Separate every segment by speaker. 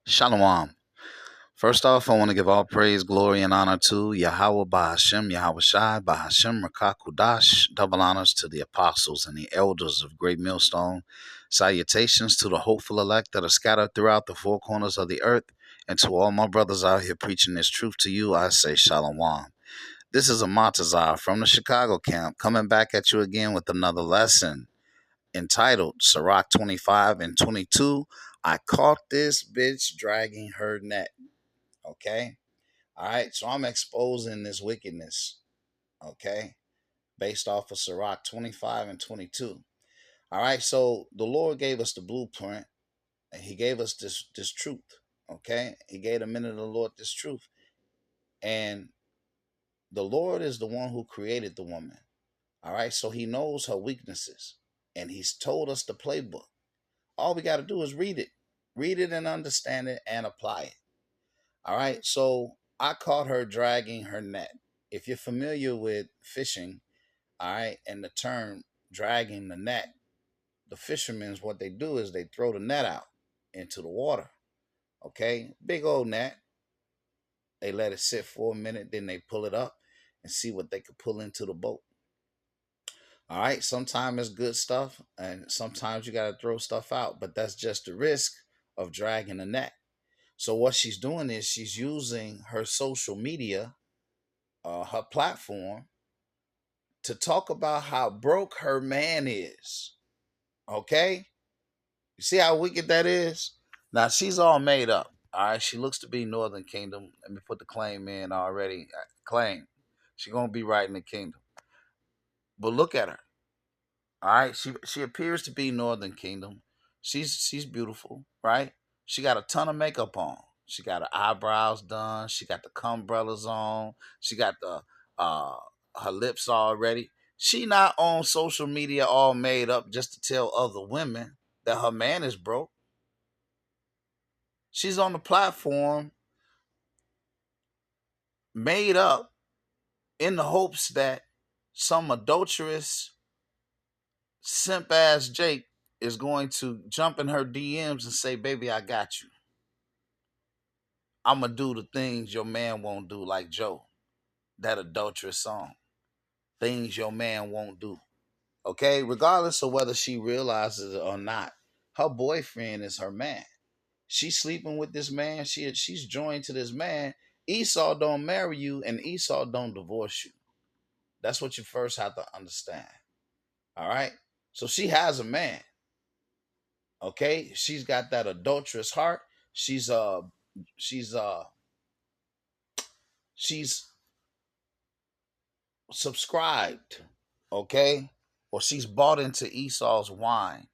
Speaker 1: Shalom. First off, I want to give all praise, glory, and honor to Yahweh Bahashem, Yahweh Shai, Bahashem, Rakakudash. Double honors to the apostles and the elders of Great Millstone. Salutations to the hopeful elect that are scattered throughout the four corners of the earth. And to all my brothers out here preaching this truth to you, I say Shalom. This is a Montazar from the Chicago camp coming back at you again with another lesson entitled Sirach 25 and 22. I caught this bitch dragging her net. Okay. All right. So I'm exposing this wickedness. Okay. Based off of Sirach 25 and 22. All right. So the Lord gave us the blueprint and he gave us this truth. Okay. He gave the men of the Lord this truth. And the Lord is the one who created the woman. All right. So he knows her weaknesses and he's told us the playbook. All we got to do is read it and understand it and apply it. All right. So I caught her dragging her net. If you're familiar with fishing, all right, and the term dragging the net, the fishermen's what they do is they throw the net out into the water. Okay. Big old net. They let it sit for a minute, then they pull it up and see what they could pull into the boat. All right. Sometimes it's good stuff, and sometimes you got to throw stuff out, but that's just the risk of dragging the net. So what she's doing is she's using her social media, her platform, to talk about how broke her man is. Okay, you see how wicked that is. Now she's all made up. All right, she looks to be Northern Kingdom. Let me put the claim in already. Claim she gonna be right in the kingdom. But look at her. All right, she appears to be Northern Kingdom. She's beautiful, right? She got a ton of makeup on. She got her eyebrows done. She got the umbrellas on. She got the uh her lips all ready. She not on social media all made up just to tell other women that her man is broke. She's on the platform made up in the hopes that some adulterous simp ass Jake is going to jump in her DMs and say, "Baby, I got you. I'm going to do the things your man won't do," like Joe, that adulterous song. Things your man won't do. Okay? Regardless of whether she realizes it or not, her boyfriend is her man. She's sleeping with this man. She's joined to this man. Esau don't marry you and Esau don't divorce you. That's what you first have to understand. All right? So she has a man. Okay? She's got that adulterous heart. She's she's uh she's subscribed, okay? Or she's bought into Esau's wine.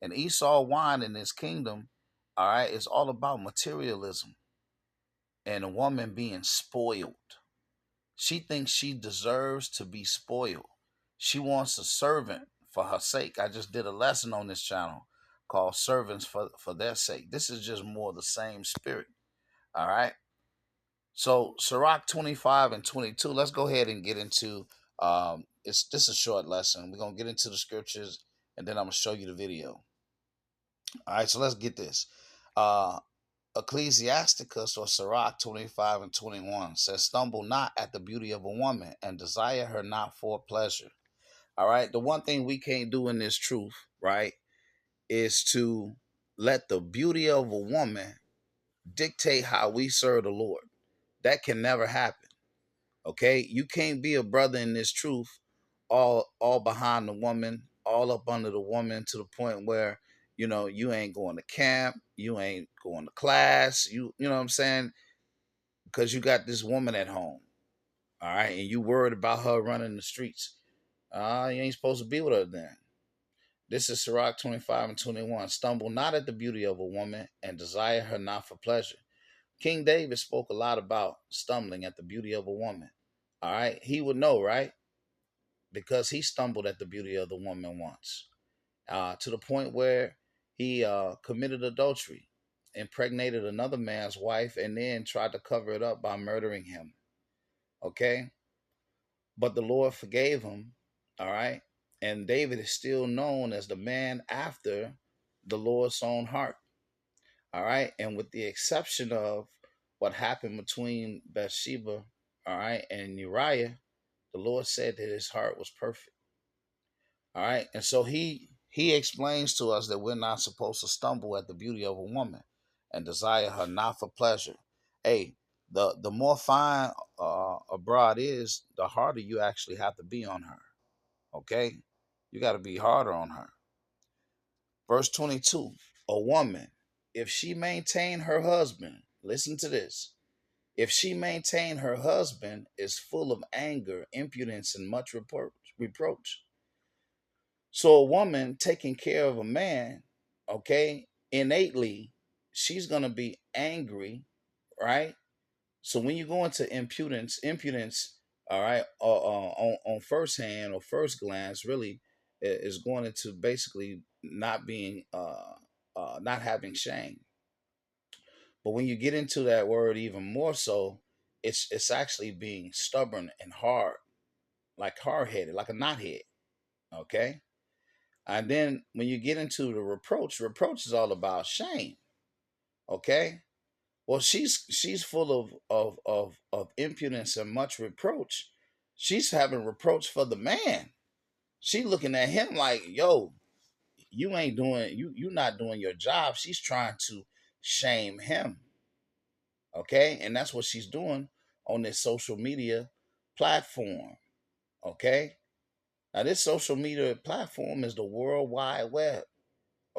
Speaker 1: And Esau wine in his kingdom, all right, is all about materialism and a woman being spoiled. She thinks she deserves to be spoiled. She wants a servant for her sake. I just did a lesson on this channel called Servants for Their Sake. This is just more the same spirit, all right? So Sirach 25 and 22, let's go ahead and get into it's this is a short lesson. We're gonna get into the scriptures and then I'm gonna show you the video. All right, so let's get this. Uh Ecclesiasticus or Sirach 25 and 21 says, "Stumble not at the beauty of a woman and desire her not for pleasure." All right, the one thing we can't do in this truth, right, is to let the beauty of a woman dictate how we serve the Lord. That can never happen. Okay, you can't be a brother in this truth, all behind the woman, all up under the woman to the point where you ain't going to camp, you ain't going to class, you know what I'm saying, because you got this woman at home, all right, and you worried about her running the streets. You ain't supposed to be with her then. This is Sirach 25 and 21. "Stumble not at the beauty of a woman and desire her not for pleasure." King David spoke a lot about stumbling at the beauty of a woman. All right, he would know, right? Because he stumbled at the beauty of the woman once, to the point where he committed adultery, impregnated another man's wife, and then tried to cover it up by murdering him. Okay? But the Lord forgave him. All right? And David is still known as the man after the Lord's own heart. All right. And with the exception of what happened between Bathsheba, all right, and Uriah, the Lord said that his heart was perfect. All right. And so he explains to us that we're not supposed to stumble at the beauty of a woman and desire her not for pleasure. Hey, the more fine a broad is, the harder you actually have to be on her. Okay? You got to be harder on her. Verse 22, a woman, if she maintain her husband, listen to this. If she maintain her husband is full of anger, impudence, and much reproach. So a woman taking care of a man, okay, innately, she's gonna be angry, right? So when you go into impudence, all right, on first hand or first glance, really is going into basically not being, not having shame. But when you get into that word even more so, it's actually being stubborn and hard, like hard headed, like a knothead. Okay. And then when you get into the reproach is all about shame. Okay. Well, she's full of impudence and much reproach. She's having reproach for the man. She looking at him like, yo, you ain't doing you not doing your job. She's trying to shame him. Okay. And that's what she's doing on this social media platform. Okay. Now this social media platform is the World Wide Web.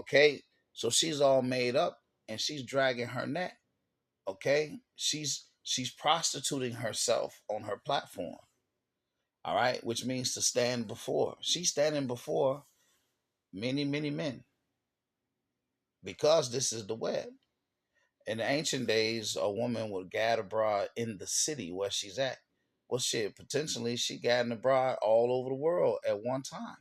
Speaker 1: Okay. So she's all made up and she's dragging her net. Okay. She's prostituting herself on her platform. All right. Which means to stand before. She's standing before many, many men because this is the web. In the ancient days, a woman would gad abroad in the city where she's at. Well, shit, potentially she gadding abroad all over the world at one time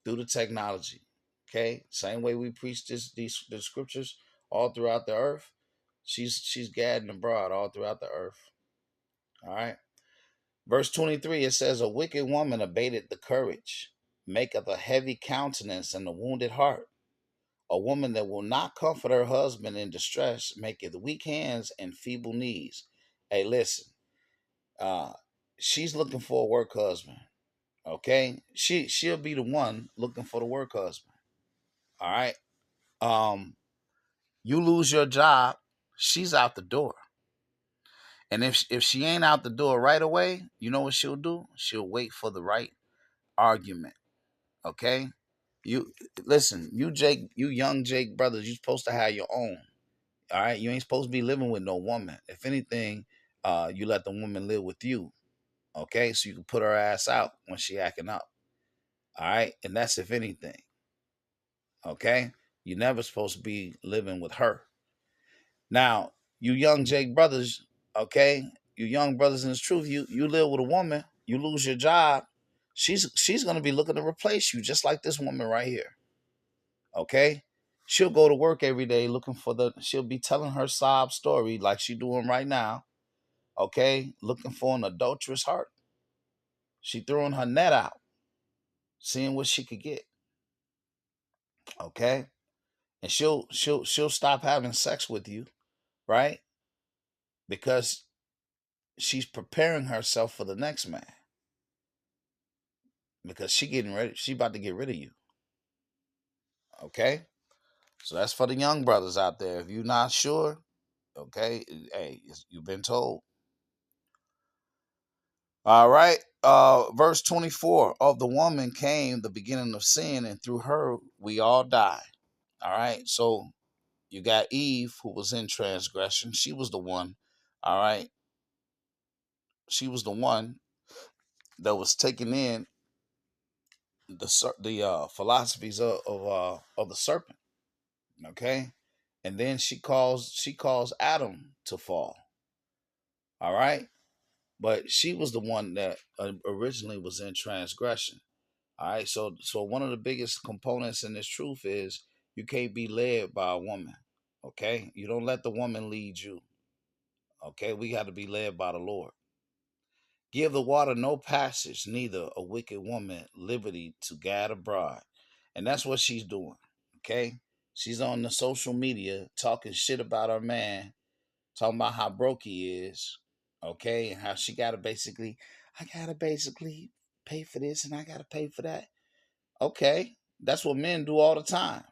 Speaker 1: through the technology. Okay, same way we preach these the scriptures all throughout the earth. She's gadding abroad all throughout the earth. All right. Verse 23, it says, a wicked woman abated the courage, maketh a heavy countenance and a wounded heart. A woman that will not comfort her husband in distress maketh weak hands and feeble knees. Hey, listen, uh, she's looking for a work husband. Okay, she'll be the one looking for the work husband. All right. Um, you lose your job, she's out the door. And if she ain't out the door right away, you know what she'll do? She'll wait for the right argument. Okay. You listen, you young Jake brothers, you supposed to have your own. All right, you ain't supposed to be living with no woman. If anything, you let the woman live with you. Okay, so you can put her ass out when she acting up. All right, and that's if anything. Okay, you're never supposed to be living with her. Now, you young Jake brothers, okay, you young brothers in this truth, you live with a woman, you lose your job, she's gonna be looking to replace you, just like this woman right here. Okay, she'll go to work every day looking for she'll be telling her sob story like she doing right now. Okay, looking for an adulterous heart. She throwing her net out, seeing what she could get. Okay, and she'll stop having sex with you, right? Because she's preparing herself for the next man. Because she getting ready, she about to get rid of you. Okay, so that's for the young brothers out there. If you're not sure, okay, hey, you've been told. All right. Verse 24, of the woman came the beginning of sin, and through her we all die. All right. So you got Eve, who was in transgression. She was the one. All right. She was the one that was taking in the philosophies of the serpent. Okay. And then she caused Adam to fall. All right. But she was the one that originally was in transgression. All right. So one of the biggest components in this truth is you can't be led by a woman. Okay. You don't let the woman lead you. Okay. We got to be led by the Lord. Give the water no passage, neither a wicked woman liberty to gad abroad. And that's what she's doing. Okay. She's on the social media talking shit about her man, talking about how broke he is, okay, and how I gotta basically pay for this and I gotta pay for that. Okay, that's what men do all the time.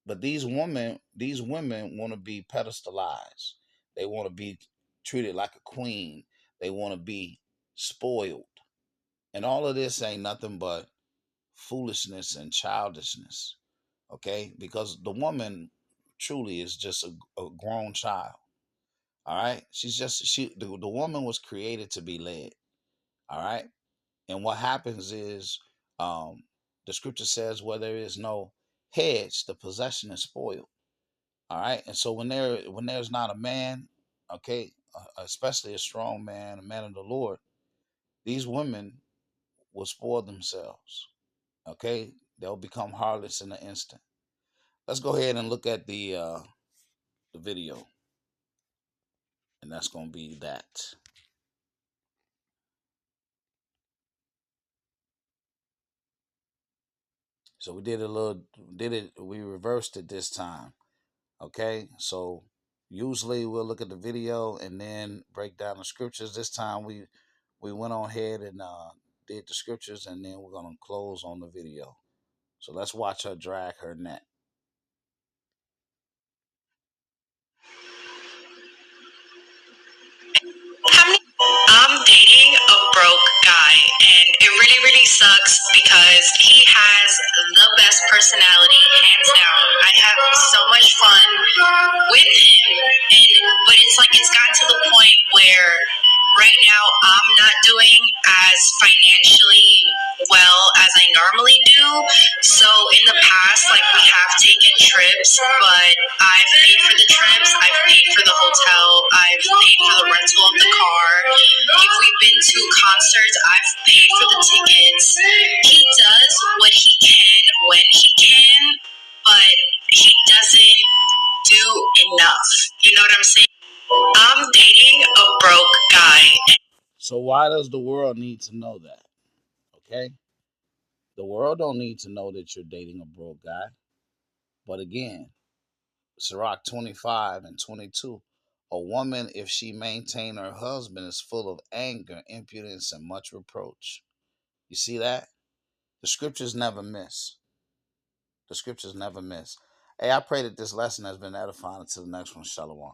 Speaker 1: But these women want to be pedestalized. They want to be treated like a queen. They want to be spoiled. And all of this ain't nothing but foolishness and childishness. Okay? Because the woman truly is just a grown child. All right? The woman was created to be led. All right? And what happens is the scripture says where there is no hedge, the possession is spoiled. All right, and so when there's not a man, okay, especially a strong man, a man of the Lord, these women will spoil themselves. Okay, they'll become harlots in an instant. Let's go ahead and look at the video, and that's gonna be that. So we reversed it this time. Okay, so usually we'll look at the video and then break down the scriptures. This time we went on ahead and did the scriptures, and then we're gonna close on the video. So let's watch her drag her net.
Speaker 2: I'm dating a broke guy, and it really, really sucks because he has the best personality, hands down. I have so much fun with him, but it's like it's gotten to the point where right now I'm not doing as financially well as I normally do. So in the past, like we have taken trips, but I've paid for the trips, I've paid for the hotel, I've paid for the rental of the car. If we've been to concerts, I've paid for the tickets. He does what he can when he can, but he doesn't do enough. You know what I'm saying? I'm dating a broke guy.
Speaker 1: So why does the world need to know that? Okay, the world don't need to know that you're dating a broke guy. But again, Sirach 25:22. A woman, if she maintain her husband, is full of anger, impudence, and much reproach. You see that? The scriptures never miss. The scriptures never miss. Hey, I pray that this lesson has been edifying. Until the next one, Shalom.